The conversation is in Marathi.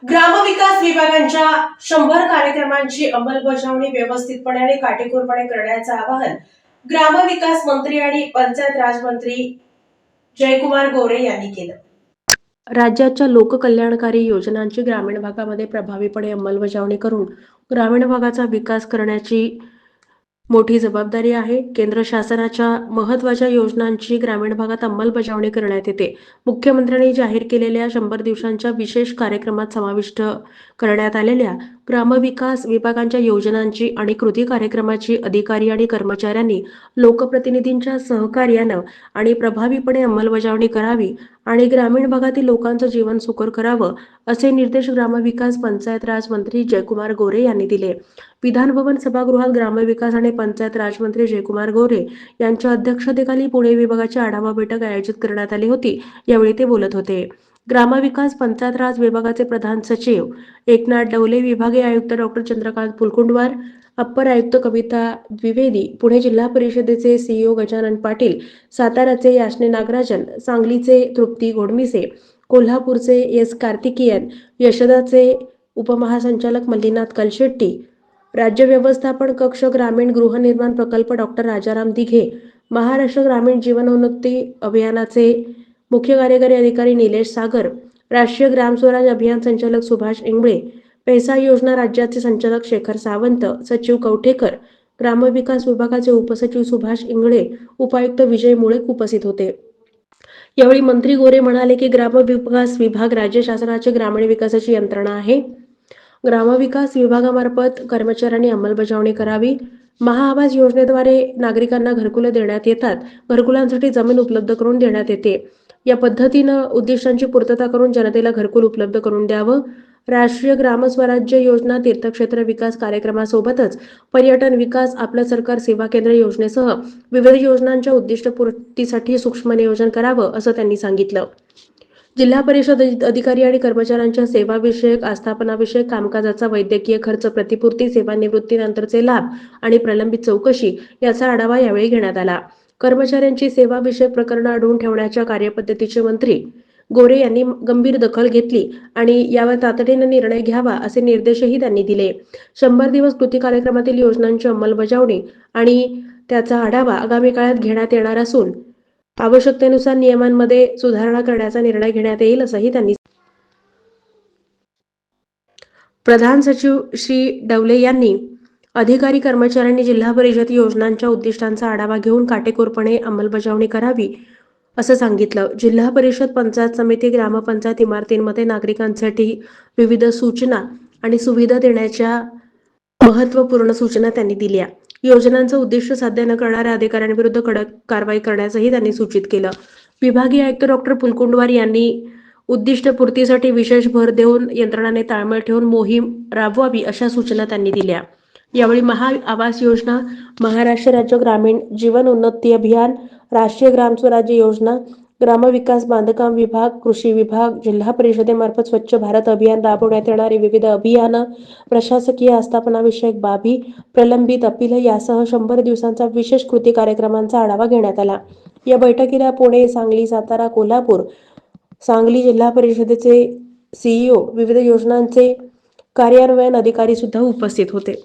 ग्रामविकास विभागांच्या 100 कार्यक्रमांची अंमलबजावणी व्यवस्थितपणे आणि काटेकोरपणे करण्याचं आवाहन ग्रामविकास मंत्री आणि पंचायत राज मंत्री जयकुमार गोरे यांनी केलं। राज्याच्या लोककल्याणकारी योजनांची ग्रामीण भागामध्ये प्रभावीपणे अंमलबजावणी करून ग्रामीण भागाचा विकास करण्याची मोठी जबाबदारी आहे। केंद्र शासनाच्या महत्त्वाच्या योजनांची ग्रामीण भागात अंमलबजावणी करण्यात येते। मुख्यमंत्र्यांनी जाहीर केलेल्या 100 दिवसांच्या विशेष कार्यक्रमात समाविष्ट करण्यात आलेल्या ग्रामविकास विभागांच्या योजनांची आणि कृती कार्यक्रमाची अधिकारी आणि कर्मचाऱ्यांनी लोकप्रतिनिधींच्या सहकार्यानं आणि प्रभावीपणे अंमलबजावणी करावी आणि ग्रामीण भागातील लोकांचं जीवन सुकर करावं, असे निर्देश ग्रामविकास पंचायत राज मंत्री जयकुमार गोरे यांनी दिले। विधान भवन सभागृहात ग्रामविकास आणि पंचायत राज मंत्री जयकुमार गोरे यांच्या अध्यक्षतेखाली पुणे विभागाची आढावा बैठक आयोजित करण्यात आली होती। यावेळी ते बोलत होते। ग्रामविकास पंचायत राज विभागाचे प्रधान सचिव एकनाथ डवले, विभागीय आयुक्त डॉ. चंद्रकांत फुलकुंडवार, अप्पर आयुक्त कविता द्विवेदी, पुणे जिल्हा परिषदेचे सीईओ गजानन पाटील, साताराचे याचने नागराजन, सांगलीचे तृप्ती गोडमिसे, कोल्हापूरचे एस कार्तिकेयन, यशदाचे उपमहासंचालक मल्लीनाथ कलशेट्टी, राज्य व्यवस्थापन कक्ष ग्रामीण गृहनिर्माण प्रकल्प डॉ. राजाराम दिघे, महाराष्ट्र ग्रामीण जीवनोन्नती अभियानाचे मुख्य कार्यकारी अधिकारी निलेश सागर, राष्ट्रीय ग्राम स्वराज अभियान संचालक सुभाष इंगळे, पैसा योजना राज्याचे संचालक शेखर सावंत, सचिव कवठेकर, ग्रामविकास विभागाचे उपसचिव सुभाष इंगळे, उपायुक्त विजय मुळीक उपस्थित होते। यावेळी मंत्री गोरे म्हणाले की ग्रामविकास विभाग राज्य शासनाचे ग्रामीण विकासाची यंत्रणा आहे। ग्रामविकास विभागामार्फत कर्मचाऱ्यांनी अंमलबजावणी करावी। महाआवास योजनेद्वारे नागरिकांना घरकुले देण्यात येतात। घरकुलांसाठी जमीन उपलब्ध करून देण्यात येते। या पद्धतीनं उद्दिष्टांची पूर्तता करून जनतेला घरकुल उपलब्ध करून द्यावं। राष्ट्रीय ग्रामस्वराज्य योजना, तीर्थक्षेत्र विकास कार्यक्रमासोबतच पर्यटन विकास, आपलं सरकार सेवा केंद्र योजनेसह विविध योजनांच्या उद्दिष्टपूर्तीसाठी सूक्ष्म नियोजन करावं, असं त्यांनी सांगितलं। जिल्हा परिषद अधिकारी आणि कर्मचाऱ्यांच्या सेवाविषयक, आस्थापनाविषयक कामकाजाचा वैद्यकीय खर्च प्रतिपूर्ती, सेवानिवृत्तीनंतरचे लाभ आणि प्रलंबित चौकशी याचा आढावा यावेळी घेण्यात आला। कर्मचाऱ्यांची सेवाविषयक प्रकरणं अडवून ठेवण्याच्या कार्यपद्धतीची मंत्री गोरे यांनी गंभीर दखल घेतली आणि यावर तातडीने निर्णय घ्यावा, असे निर्देशही त्यांनी दिले। 100 दिवस कृती कार्यक्रमातील योजनांची अंमलबजावणी आणि त्याचा आढावा आगामी काळात घेण्यात येणार असून आवश्यकतेनुसार नियमांमध्ये सुधारणा करण्याचा निर्णय घेण्यात येईल, असंही त्यांनी प्रधान सचिव श्री डवले यांनी अधिकारी कर्मचाऱ्यांनी जिल्हा परिषद योजनांच्या उद्दिष्टांचा आढावा घेऊन काटेकोरपणे अंमलबजावणी करावी, असं सांगितलं। जिल्हा परिषद, पंचायत समिती, ग्रामपंचायत इमारतींमध्ये नागरिकांसाठी विविध सूचना आणि सुविधा देण्याच्या महत्त्वपूर्ण सूचना त्यांनी दिल्या। योजनांचं उद्दिष्ट साध्य न करणाऱ्या अधिकाऱ्यांविरुद्ध कडक कारवाई करण्याचंही त्यांनी सूचित केलं। विभागीय आयुक्त डॉ. फुलकुंडवार यांनी उद्दिष्टपूर्तीसाठी विशेष भर देऊन यंत्रणांनी ताळमेळ ठेवून मोहीम राबवावी, अशा सूचना त्यांनी दिल्या। यावेळी महाआवास योजना, महाराष्ट्र राज्य ग्रामीण जीवनोन्नती अभियान, राष्ट्रीय ग्राम स्वराज्य योजना, ग्रामविकास बांधकाम विभाग, कृषी विभाग, जिल्हा परिषदेमार्फत स्वच्छ भारत अभियान राबवण्यात येणारी विविध अभियानं, प्रशासकीय आस्थापनाविषयक बाबी, प्रलंबित अपील यासह 100 दिवसांचा विशेष कृती कार्यक्रमांचा आढावा घेण्यात आला। या बैठकीला पुणे, सांगली, सातारा, कोल्हापूर, सांगली जिल्हा परिषदेचे सीईओ, विविध योजनांचे कार्यान्वयन अधिकारी सुद्धा उपस्थित होते।